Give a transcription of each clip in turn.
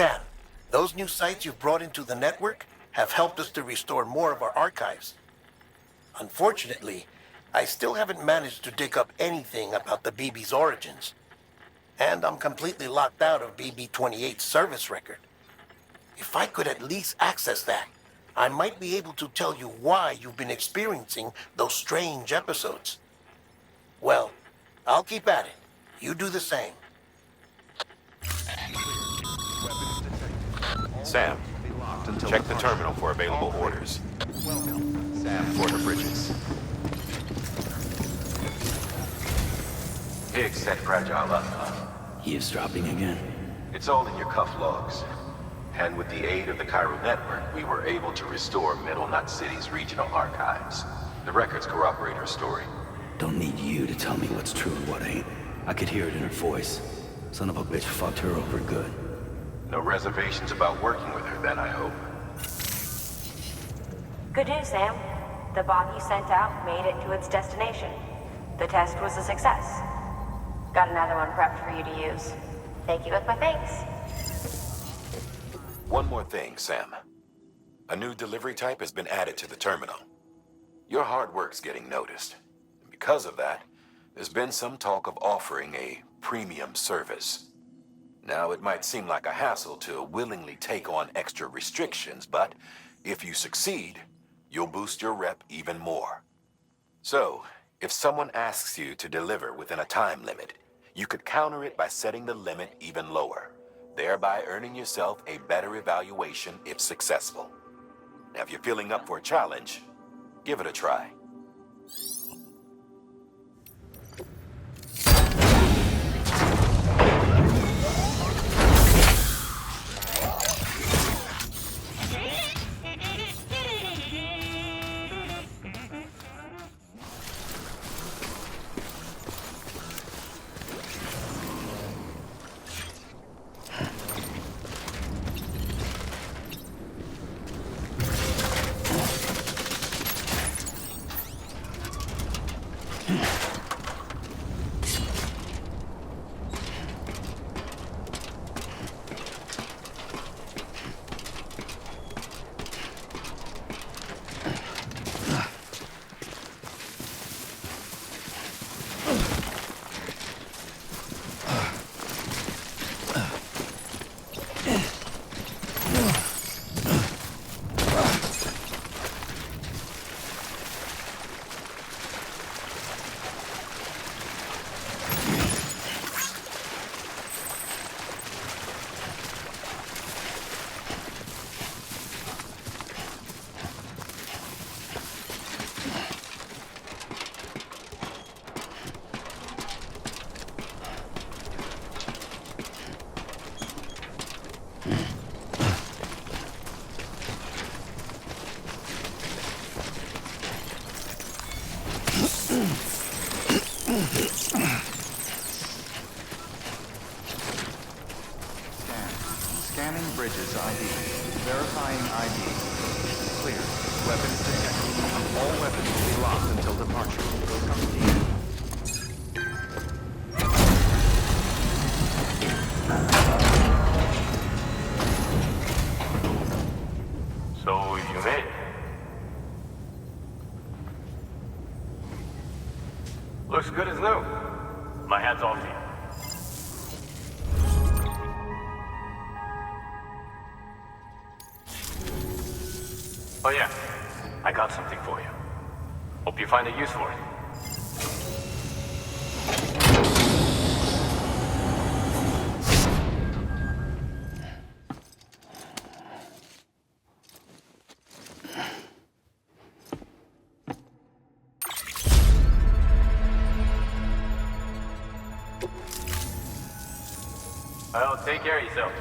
Sam, those new sites you've brought into the network have helped us to restore more of our archives. Unfortunately, I still haven't managed to dig up anything about the BB's origins. And I'm completely locked out of BB-28's service record. If I could at least access that, I might be able to tell you why you've been experiencing those strange episodes. Well, I'll keep at it. You do the same. Sam, check the terminal for available orders. Sam, for the bridges. Higgs set Fragile up. Eavesdropping again. It's all in your cuff logs. And with the aid of the Cairo network, we were able to restore Middle Knot City's regional archives. The records corroborate her story. Don't need you to tell me what's true and what ain't. I could hear it in her voice. Son of a bitch fucked her over good. No reservations about working with her then, I hope. Good news, Sam. The bot you sent out made it to its destination. The test was a success. Got another one prepped for you to use. Take you with my thanks. One more thing, Sam. A new delivery type has been added to the terminal. Your hard work's getting noticed. And because of that, there's been some talk of offering a premium service. Now, it might seem like a hassle to willingly take on extra restrictions, but if you succeed, you'll boost your rep even more. So, if someone asks you to deliver within a time limit, you could counter it by setting the limit even lower, thereby earning yourself a better evaluation if successful. Now, if you're feeling up for a challenge, give it a try. Scanning bridges ID. Verifying ID. Clear. Weapons detected. All weapons will be locked until departure. Welcome team. So, you made it. Looks good as new. My hat's off to you. Oh yeah, I got something for you. Hope you find a use for it. Well, take care of yourself.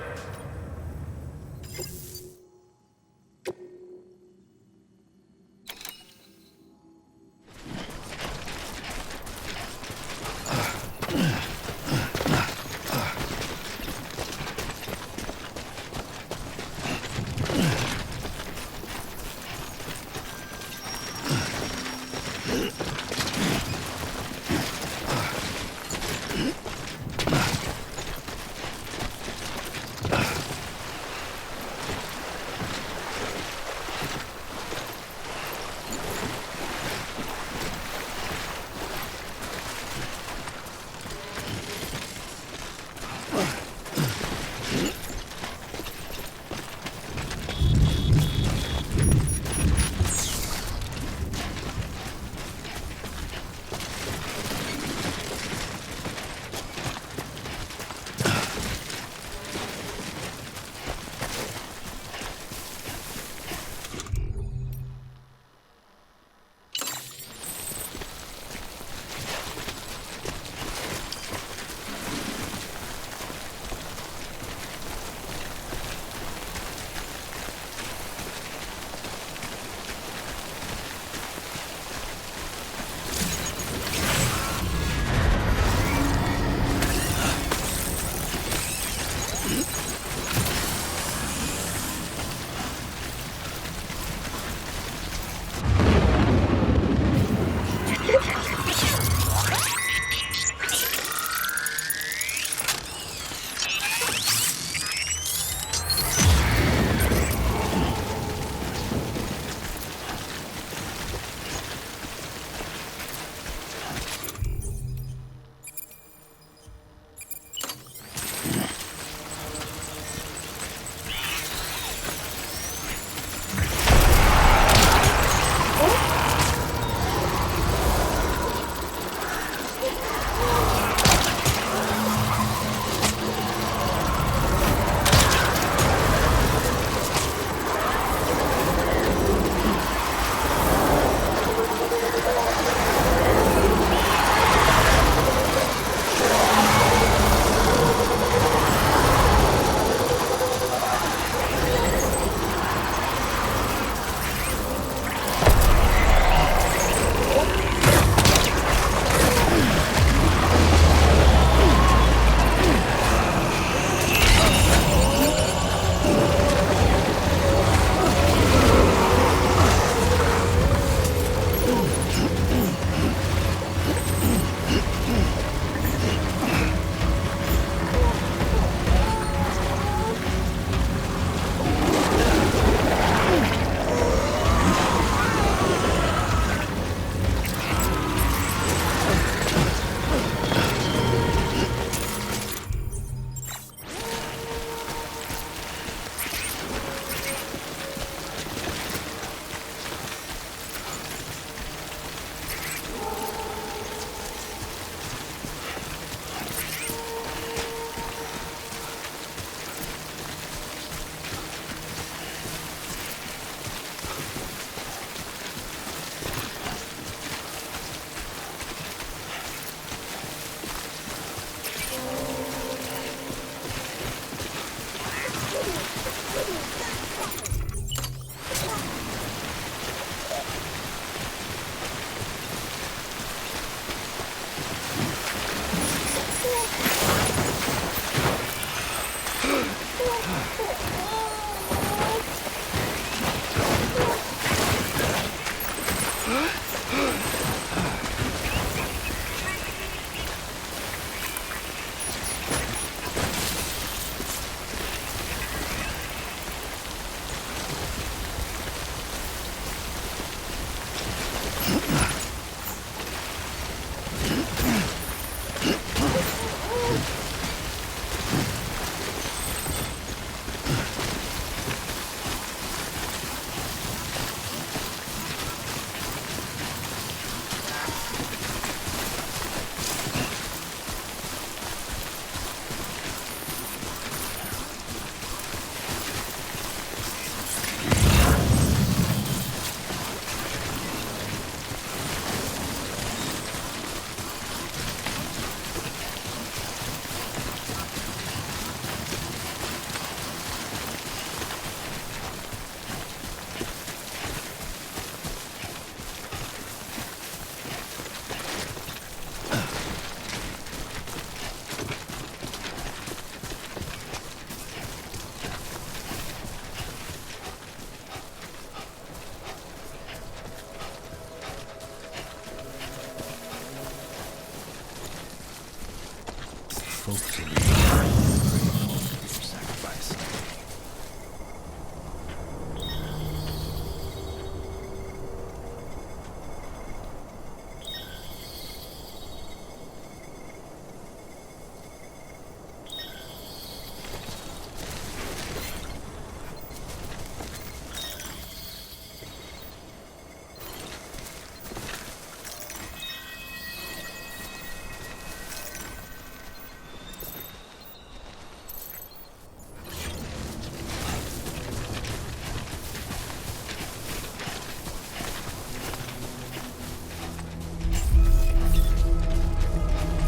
Folks are really grateful for sacrifice.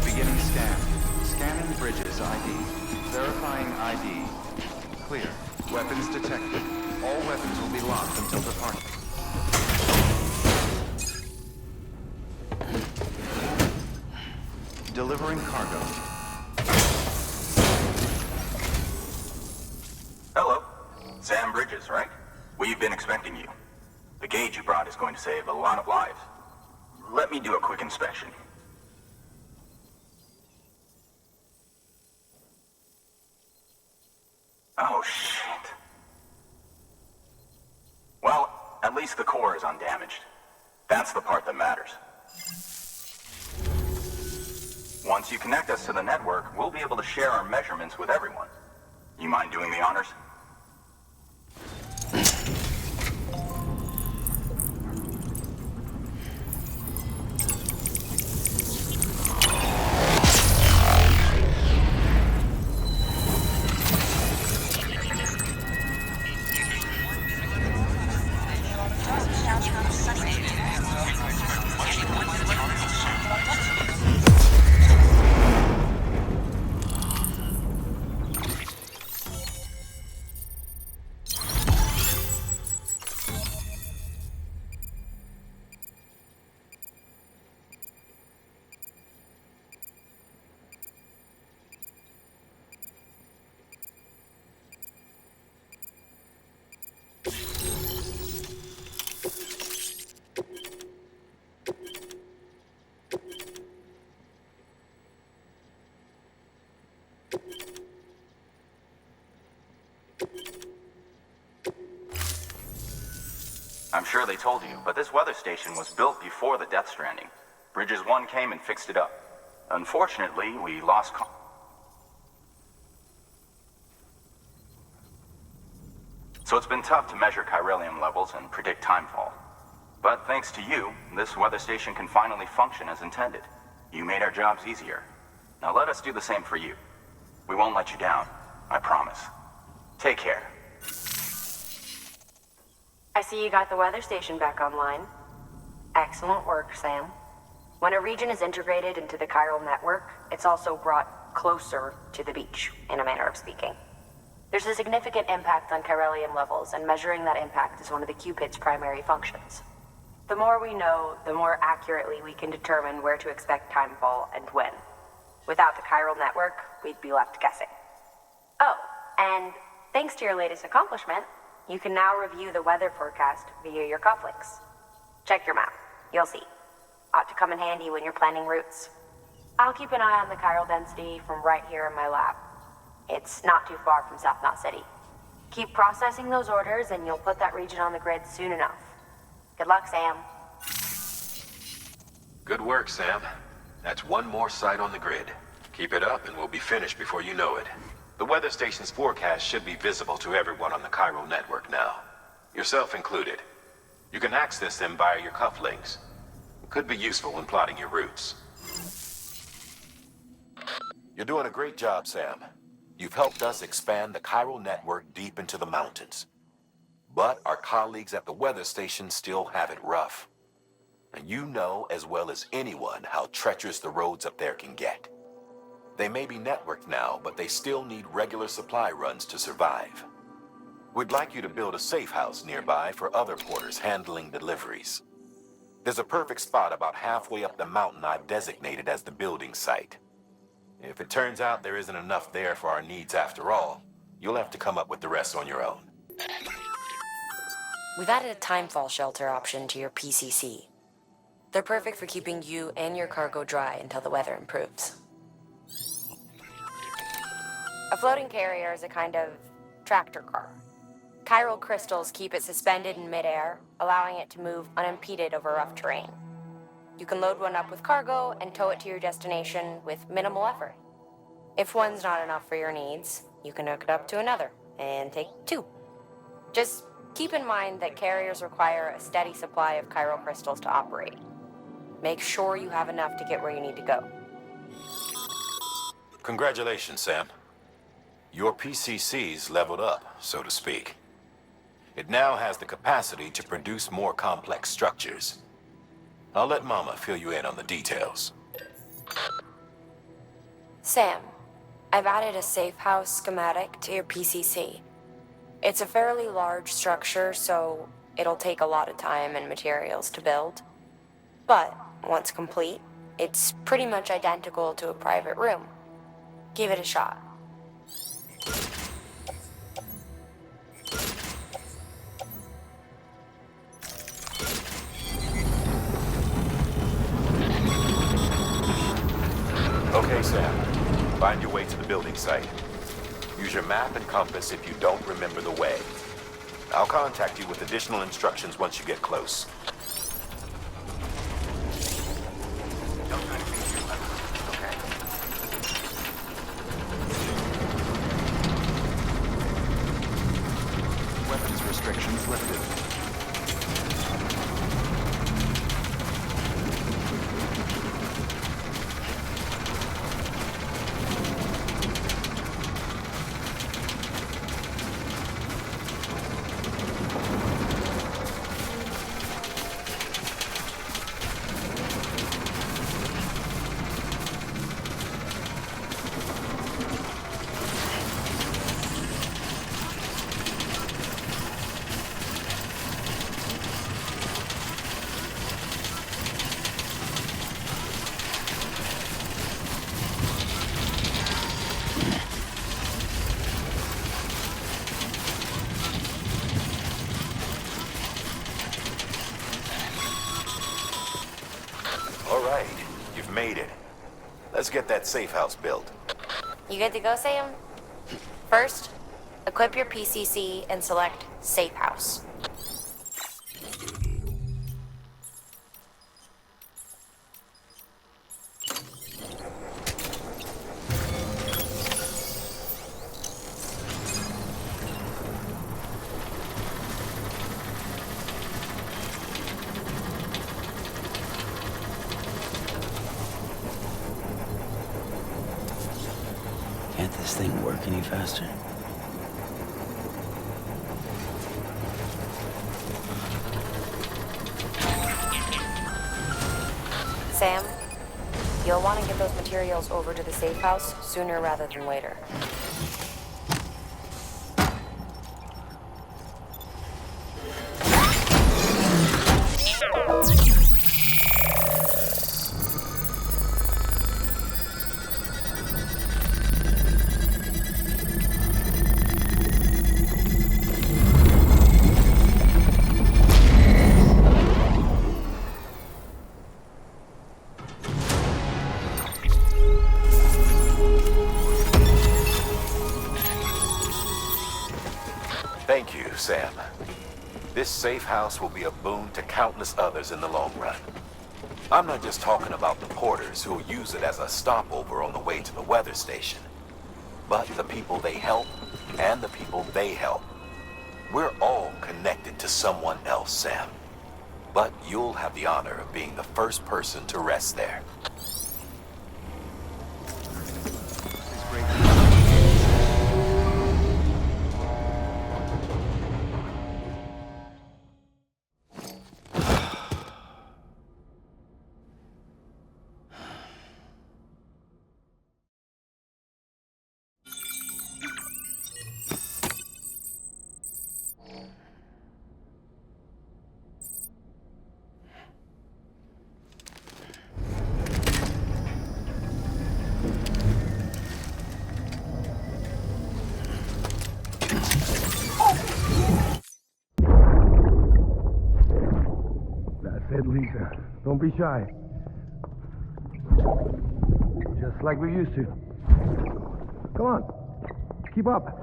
Beginning scan. Scanning bridges ID. Verifying ID. Clear. Weapons detected. All weapons will be locked until departure. Delivering cargo. Hello. Sam Bridges, right? We've been expecting you. The gauge you brought is going to save a lot of lives. Let me do a quick inspection. Oh, shit. Well, at least the core is undamaged. That's the part that matters. Once you connect us to the network, we'll be able to share our measurements with everyone. You mind doing the honors? I'm sure they told you, but this weather station was built before the Death Stranding. Bridges 1 came and fixed it up. Unfortunately, we lost so it's been tough to measure chiralium levels and predict timefall. But thanks to you, this weather station can finally function as intended. You made our jobs easier. Now let us do the same for you. We won't let you down, I promise. Take care. I see you got the weather station back online. Excellent work, Sam. When a region is integrated into the chiral network, it's also brought closer to the beach, in a manner of speaking. There's a significant impact on chiralium levels, and measuring that impact is one of the Cupid's primary functions. The more we know, the more accurately we can determine where to expect timefall and when. Without the chiral network, we'd be left guessing. Oh, and thanks to your latest accomplishment, you can now review the weather forecast via your cufflinks. Check your map. You'll see. Ought to come in handy when you're planning routes. I'll keep an eye on the chiral density from right here in my lab. It's not too far from South Knot City. Keep processing those orders and you'll put that region on the grid soon enough. Good luck, Sam. Good work, Sam. That's one more site on the grid. Keep it up and we'll be finished before you know it. The weather station's forecast should be visible to everyone on the chiral network now. Yourself included. You can access them via your cufflinks. It could be useful when plotting your routes. You're doing a great job, Sam. You've helped us expand the chiral network deep into the mountains. But our colleagues at the weather station still have it rough. And you know as well as anyone how treacherous the roads up there can get. They may be networked now, but they still need regular supply runs to survive. We'd like you to build a safe house nearby for other porters handling deliveries. There's a perfect spot about halfway up the mountain I've designated as the building site. If it turns out there isn't enough there for our needs after all, you'll have to come up with the rest on your own. We've added a Timefall shelter option to your PCC. They're perfect for keeping you and your cargo dry until the weather improves. A floating carrier is a kind of tractor car. Chiral crystals keep it suspended in midair, allowing it to move unimpeded over rough terrain. You can load one up with cargo and tow it to your destination with minimal effort. If one's not enough for your needs, you can hook it up to another and take two. Just keep in mind that carriers require a steady supply of chiral crystals to operate. Make sure you have enough to get where you need to go. Congratulations, Sam. Your PCC's leveled up, so to speak. It now has the capacity to produce more complex structures. I'll let Mama fill you in on the details. Sam, I've added a safe house schematic to your PCC. It's a fairly large structure, so it'll take a lot of time and materials to build. But once complete, it's pretty much identical to a private room. Give it a shot. Okay, Sam. Find your way to the building site. Use your map and compass if you don't remember the way. I'll contact you with additional instructions once you get close. Weapons restrictions lifted. Made it. Let's get that safe house built. You good to go, Sam? First, equip your PCC and select Safe House. Can't this thing work any faster? Sam, you'll want to get those materials over to the safe house sooner rather than later. safe house will be a boon to countless others in the long run. I'm not just talking about the porters who'll use it as a stopover on the way to the weather station, but the people they help and the people they help. We're all connected to someone else, Sam. But you'll have the honor of being the first person to rest there. Is great. That's it, Lisa. Don't be shy. Just like we used to. Come on. Keep up.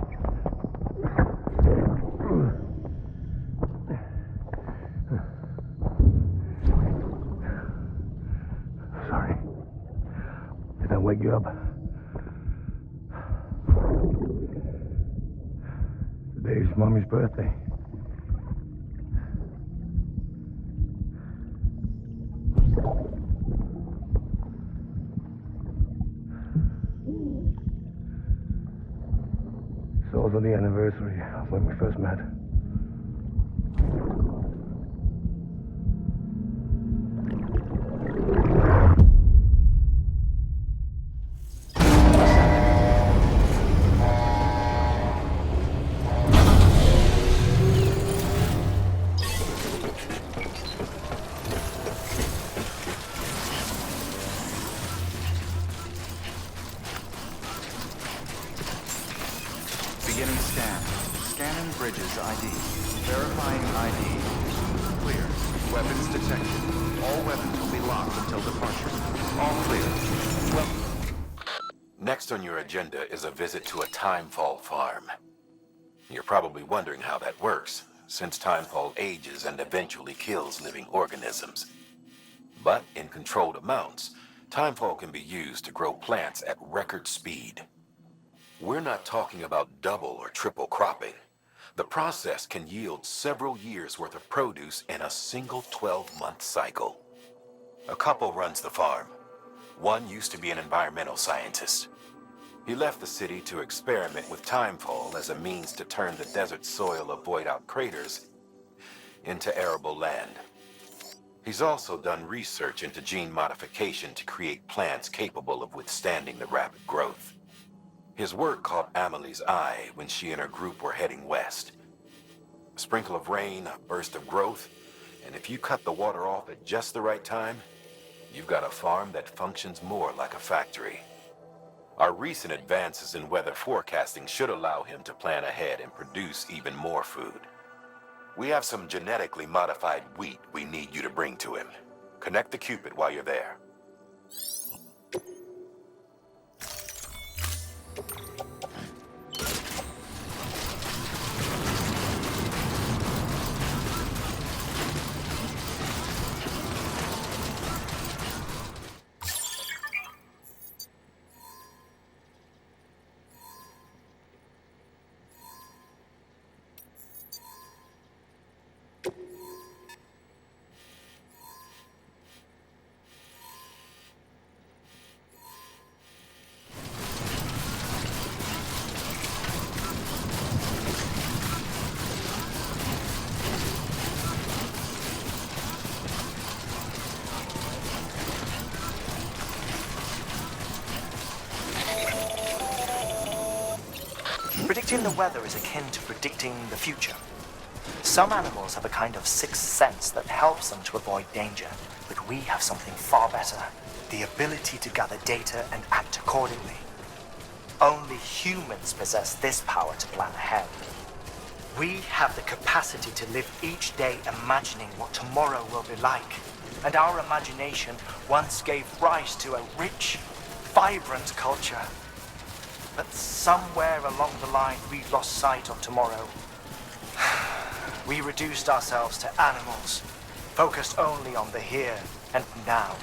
Sorry. Did I wake you up? Today's Mommy's birthday. It's also the anniversary of when we first met. Beginning scan. Scanning bridges ID. Verifying ID. Clear. Weapons detected. All weapons will be locked until departure. All clear. Well, Next on your agenda is a visit to a Timefall Farm. You're probably wondering how that works, since Timefall ages and eventually kills living organisms. But in controlled amounts, Timefall can be used to grow plants at record speed. We're not talking about double or triple cropping. The process can yield several years' worth of produce in a single 12-month cycle. A couple runs the farm. One used to be an environmental scientist. He left the city to experiment with Timefall as a means to turn the desert soil of void-out craters into arable land. He's also done research into gene modification to create plants capable of withstanding the rapid growth. His work caught Amelie's eye when she and her group were heading west. A sprinkle of rain, a burst of growth, and if you cut the water off at just the right time, you've got a farm that functions more like a factory. Our recent advances in weather forecasting should allow him to plan ahead and produce even more food. We have some genetically modified wheat we need you to bring to him. Connect the Cupid while you're there. Predicting the weather is akin to predicting the future. Some animals have a kind of sixth sense that helps them to avoid danger, but we have something far better, the ability to gather data and act accordingly. Only humans possess this power to plan ahead. We have the capacity to live each day imagining what tomorrow will be like, and our imagination once gave rise to a rich, vibrant culture. But somewhere along the line, we lost sight of tomorrow. we reduced ourselves to animals, focused only on the here and now.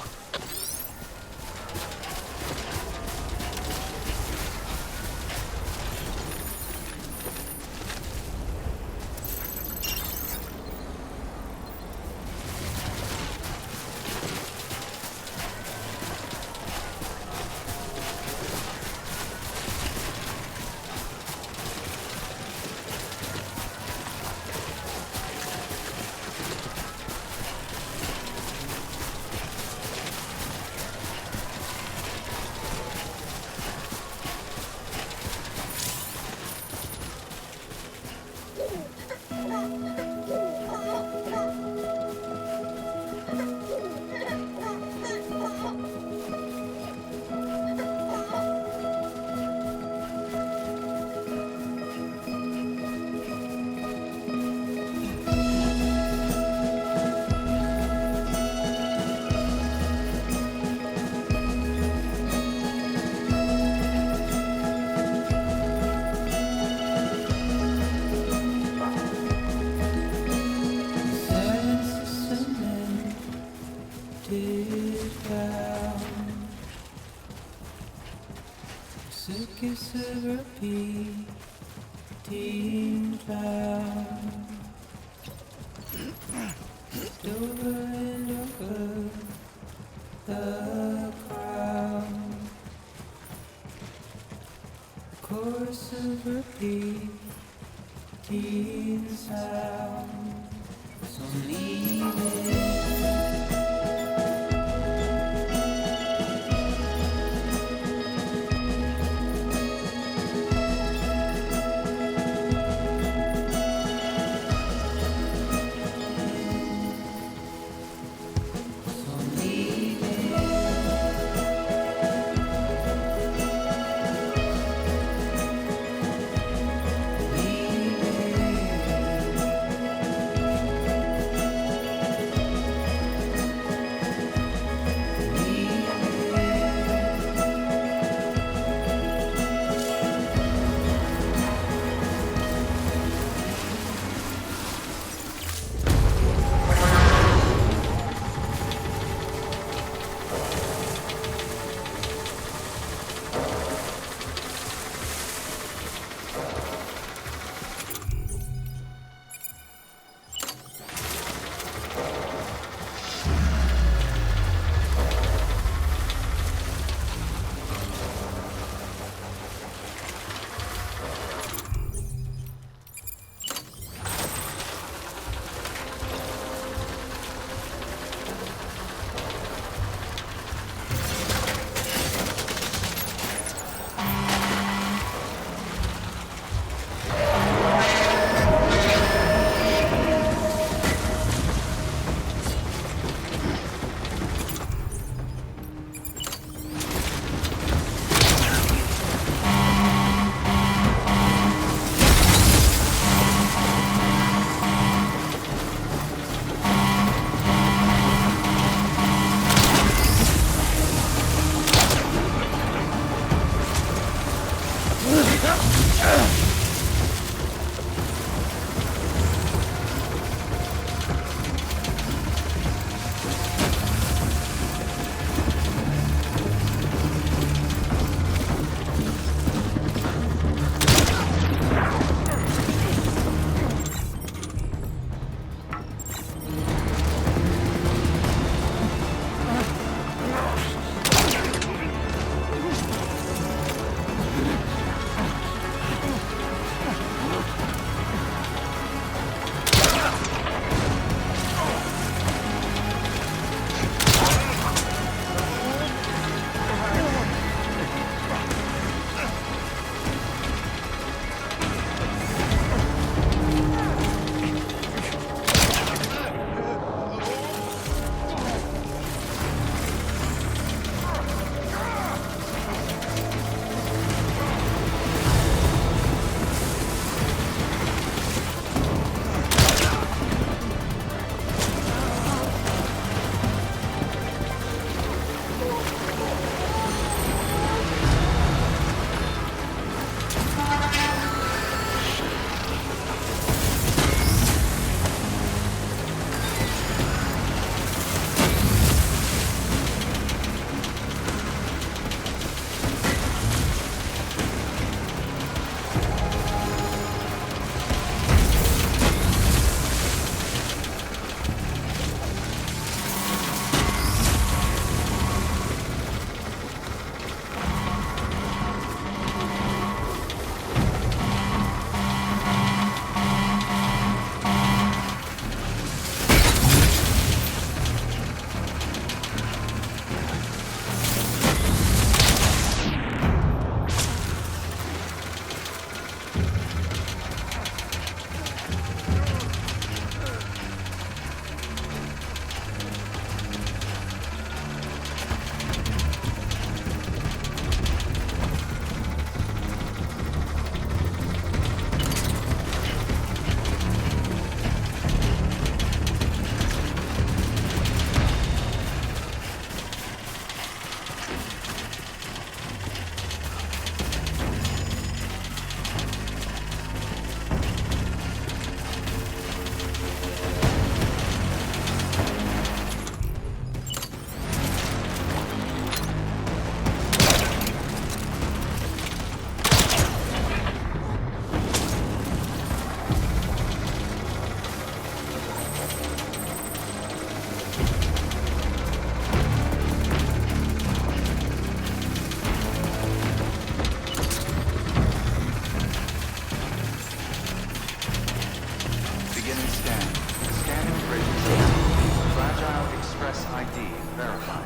ILS ID verified.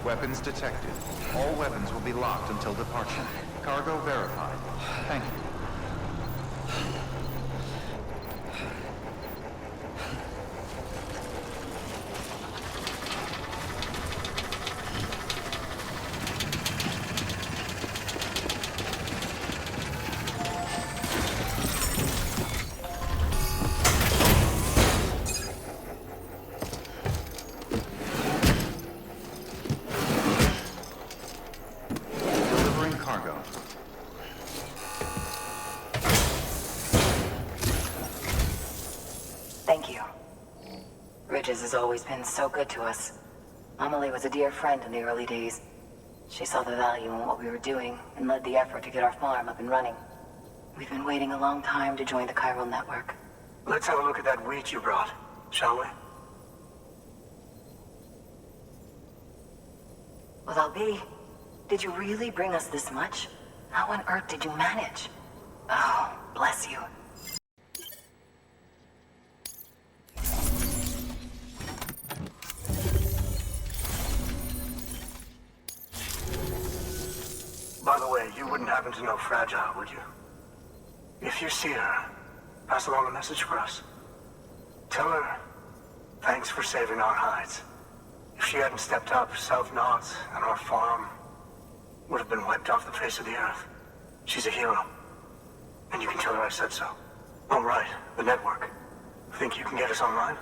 Weapons detected. All weapons will be locked until departure. Cargo verified. Thank you. Delivering cargo. Thank you. Bridges has always been so good to us. Amelie was a dear friend in the early days. She saw the value in what we were doing and led the effort to get our farm up and running. We've been waiting a long time to join the chiral network. Let's have a look at that wheat you brought, shall we? Well, I'll be. Did you really bring us this much? How on earth did you manage? Oh, bless you. By the way, you wouldn't happen to know Fragile, would you? If you see her, pass along a message for us. Tell her, thanks for saving our hides. If she hadn't stepped up, South Knots and our farm would have been wiped off the face of the earth. She's a hero. And you can tell her I said so. Oh, right, the network. Think you can get us online?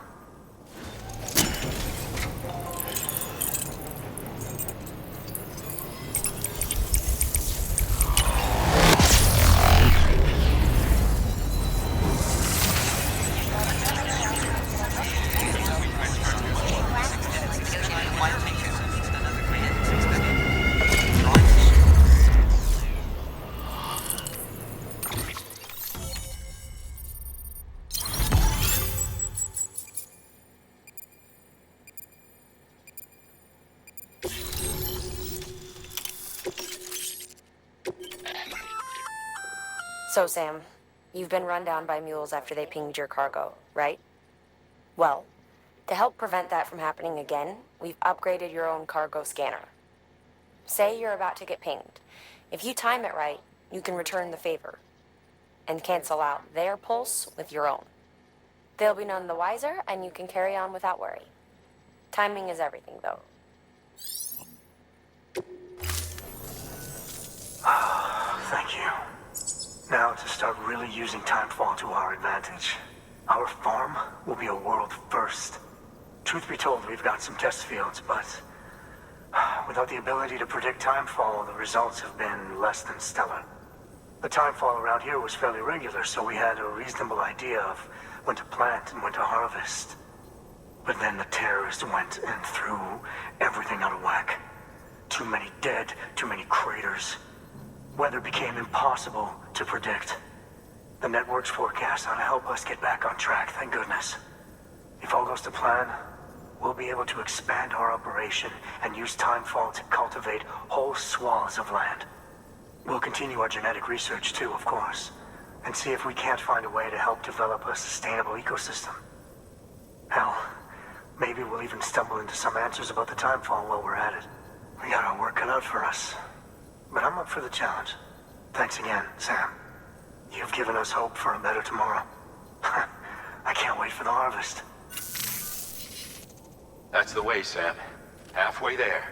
So, Sam, you've been run down by mules after they pinged your cargo, right? Well, to help prevent that from happening again, we've upgraded your own cargo scanner. Say you're about to get pinged. If you time it right, you can return the favor and cancel out their pulse with your own. They'll be none the wiser, and you can carry on without worry. Timing is everything, though. Thank you. Now to start really using Timefall to our advantage. Our farm will be a world first. Truth be told, we've got some test fields, but without the ability to predict Timefall, the results have been less than stellar. The Timefall around here was fairly regular, so we had a reasonable idea of when to plant and when to harvest. But then the terrorists went and threw everything out of whack. Too many dead, too many craters. Weather became impossible to predict. The network's forecast ought to help us get back on track, thank goodness. If all goes to plan, we'll be able to expand our operation and use Timefall to cultivate whole swaths of land. We'll continue our genetic research too, of course, and see if we can't find a way to help develop a sustainable ecosystem. Hell, maybe we'll even stumble into some answers about the Timefall while we're at it. We got our work cut out for us. But I'm up for the challenge. Thanks again, Sam. You've given us hope for a better tomorrow. I can't wait for the harvest. That's the way, Sam. Halfway there.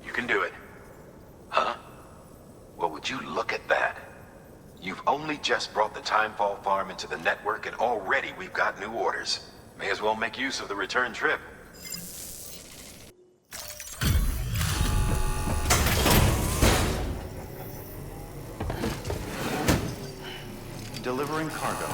You can do it. Huh? Well, would you look at that? You've only just brought the Timefall Farm into the network, and already we've got new orders. May as well make use of the return trip. Delivering cargo.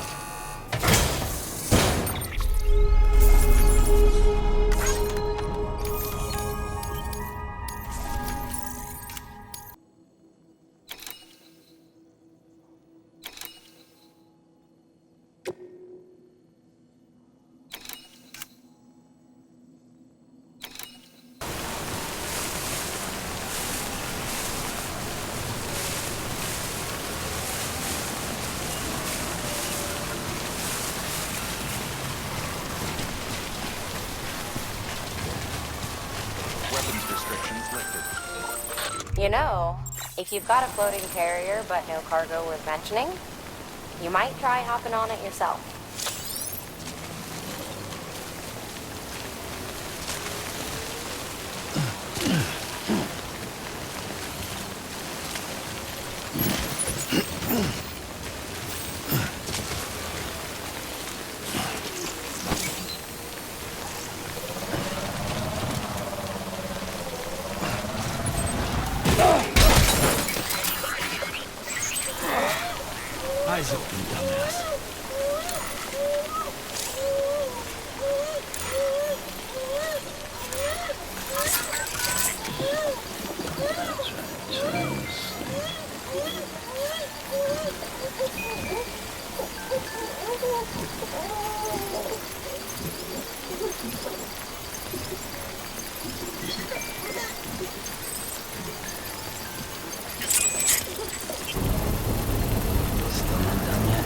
restrictions lifted. You know, if you've got a floating carrier but no cargo worth mentioning, you might try hopping on it yourself. Eyes open, dumbass. Still not done yet.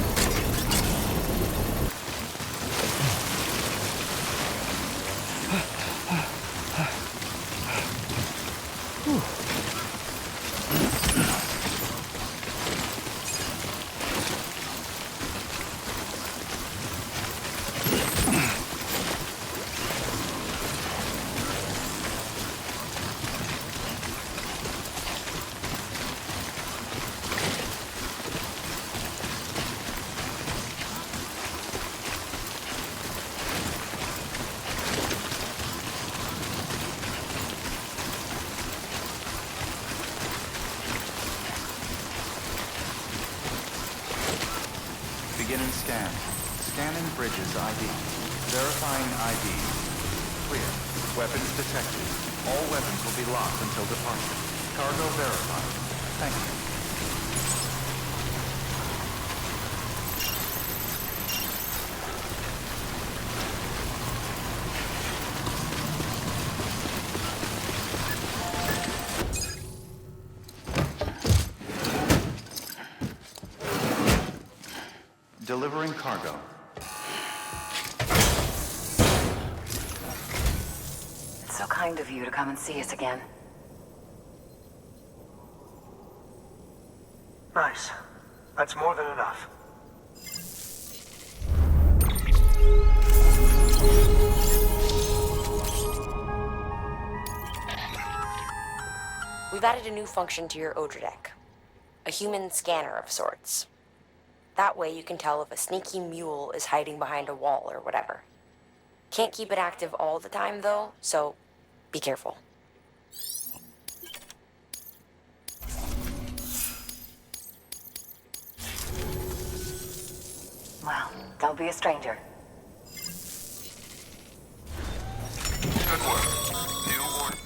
Beginning scan. Scanning bridges ID. Verifying ID. Clear. Weapons detected. All weapons will be locked until departure. Cargo verified. Thank you. Delivering cargo. It's so kind of you to come and see us again. Nice. That's more than enough. We've added a new function to your Odra deck. A human scanner of sorts. That way you can tell if a sneaky mule is hiding behind a wall or whatever. Can't keep it active all the time though, so be careful. Well, don't be a stranger. Good work. New order.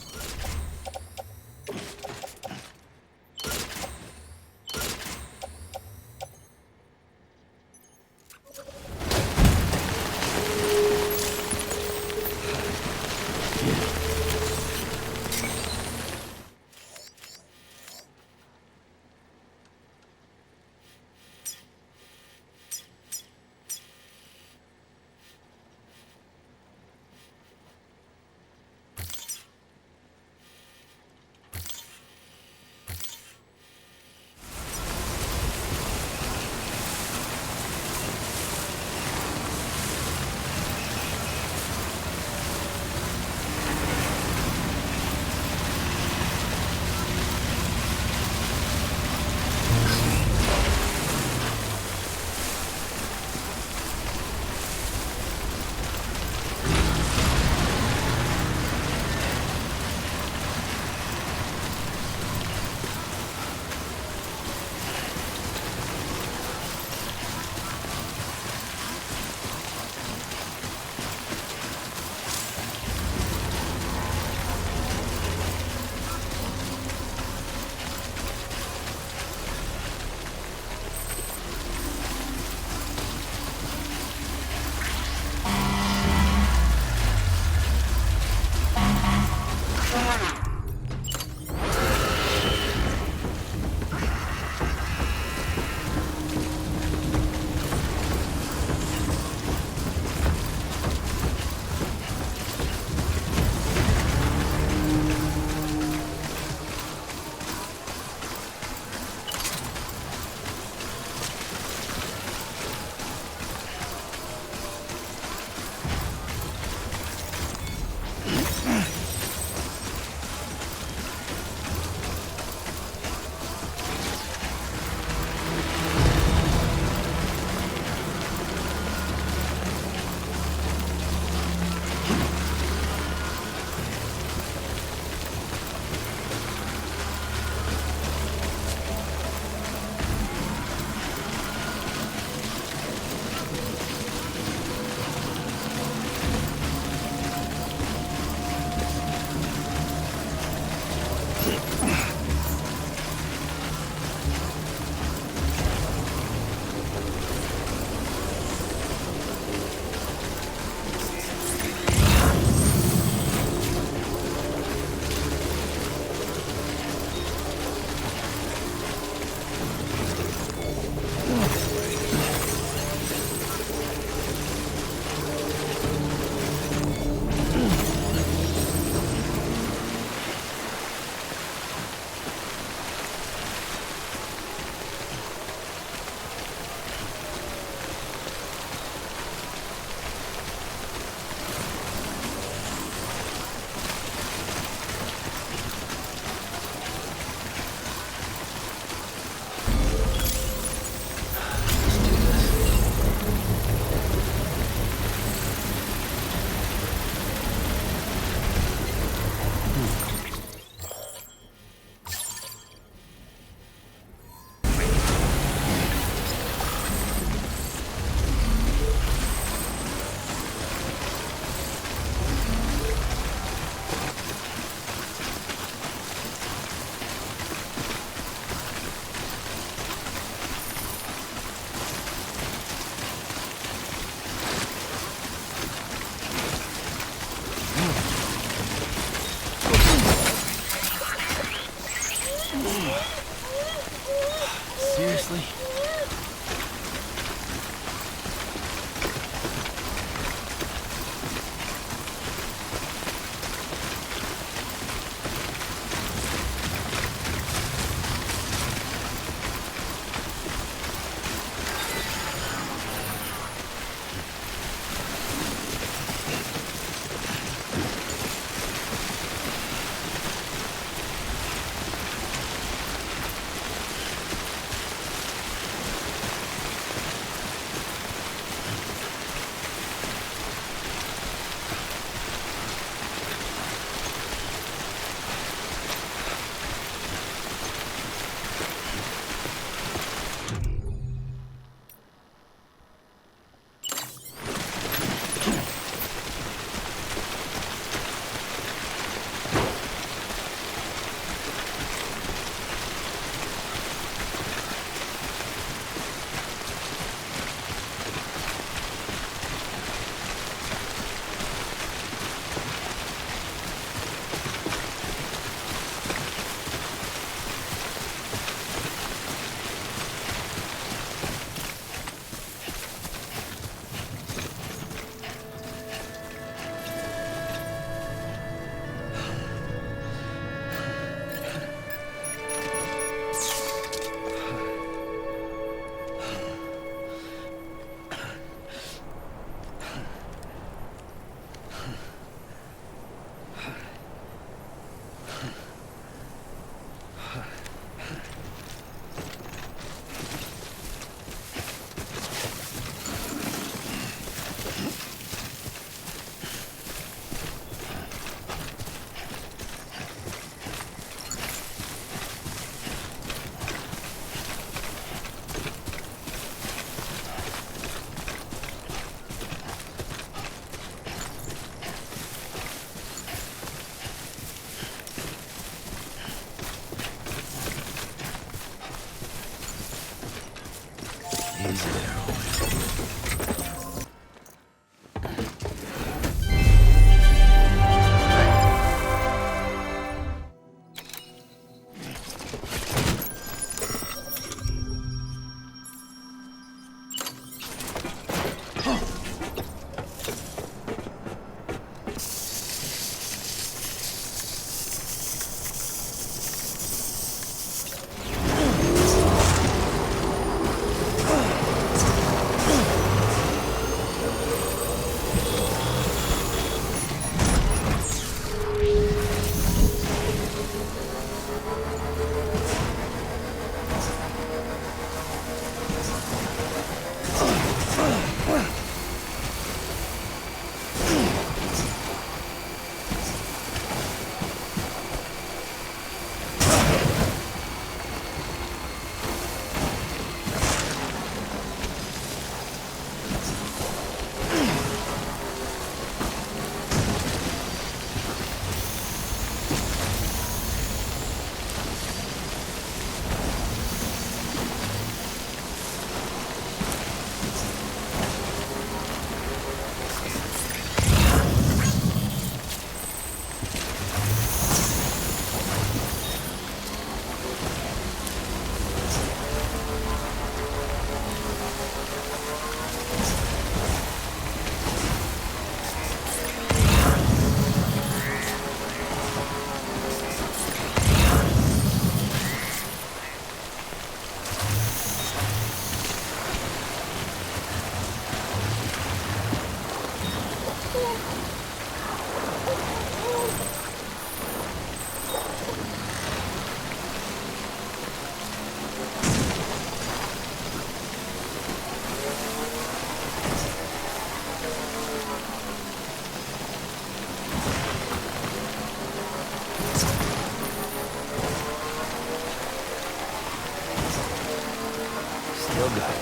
cargo guy.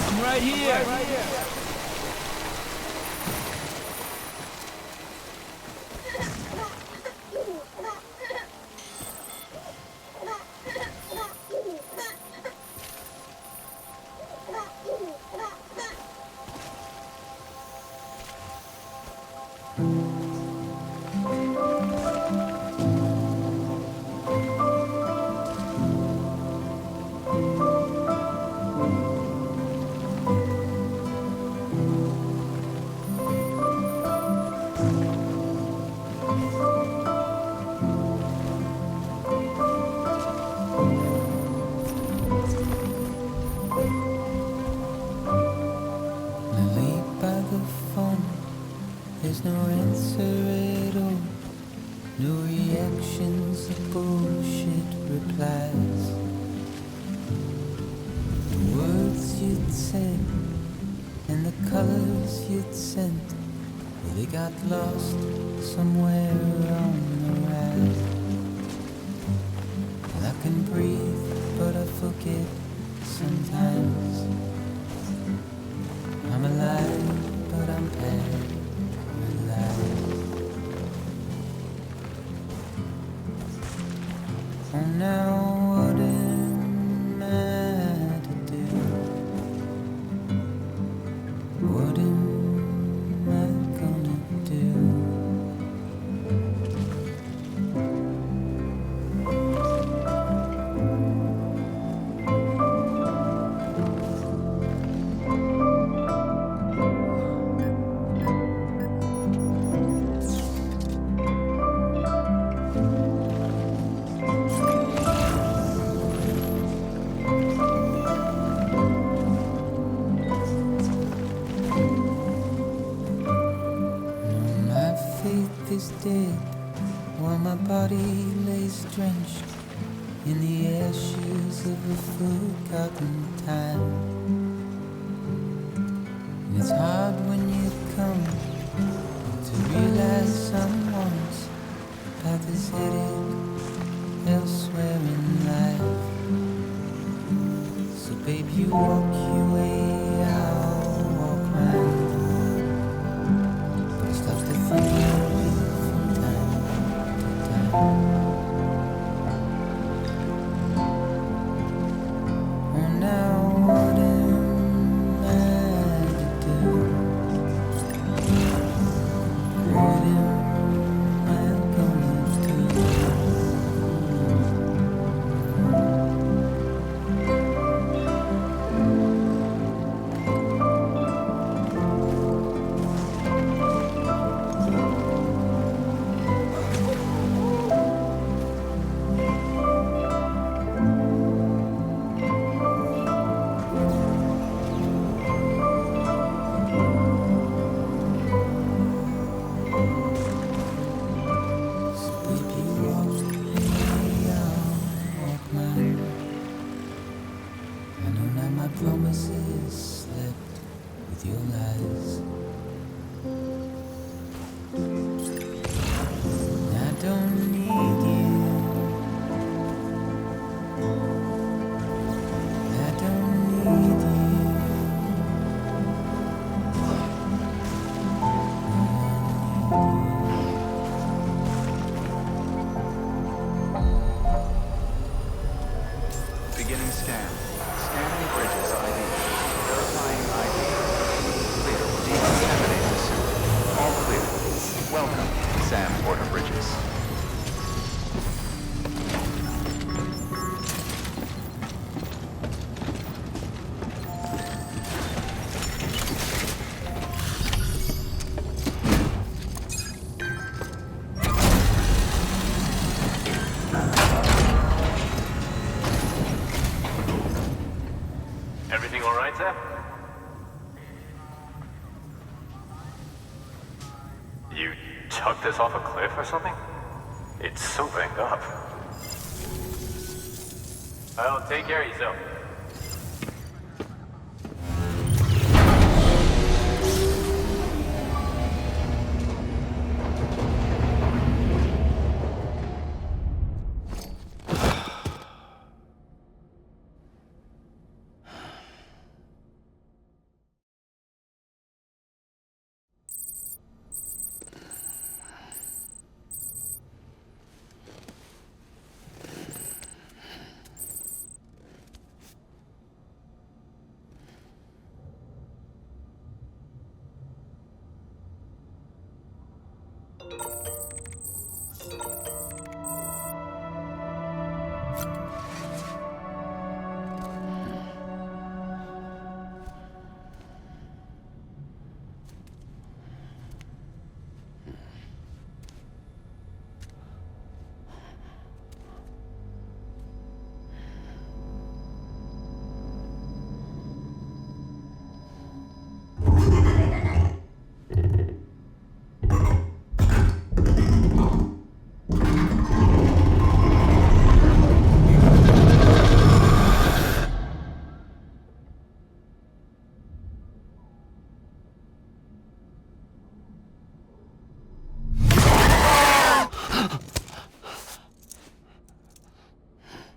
I'm right here. There's no answer at all. No reactions, bullshit replies. The words you'd said and the colors you'd sent, well, they got lost somewhere on the ride. And I can breathe, but I forget sometimes. I'm alive, but I'm paralyzed. Oh, now what am I to do? What am I gonna do? Is dead while my body lays drenched in the ashes of a forgotten time. And it's hard when you come to realize someone's path is headed elsewhere in life. So babe, you walk your way, I'll walk mine. But it starts to think promises slept with your lies. I don't need you. I don't need you. Beginning scan. Scanning bridges ID. Verifying ID. Clear. Decontaminating suit. All clear. Welcome, Sam Porter Bridges. Everything all right, Sam? You chucked this off a cliff or something? It's so banged up. Well, take care of yourself.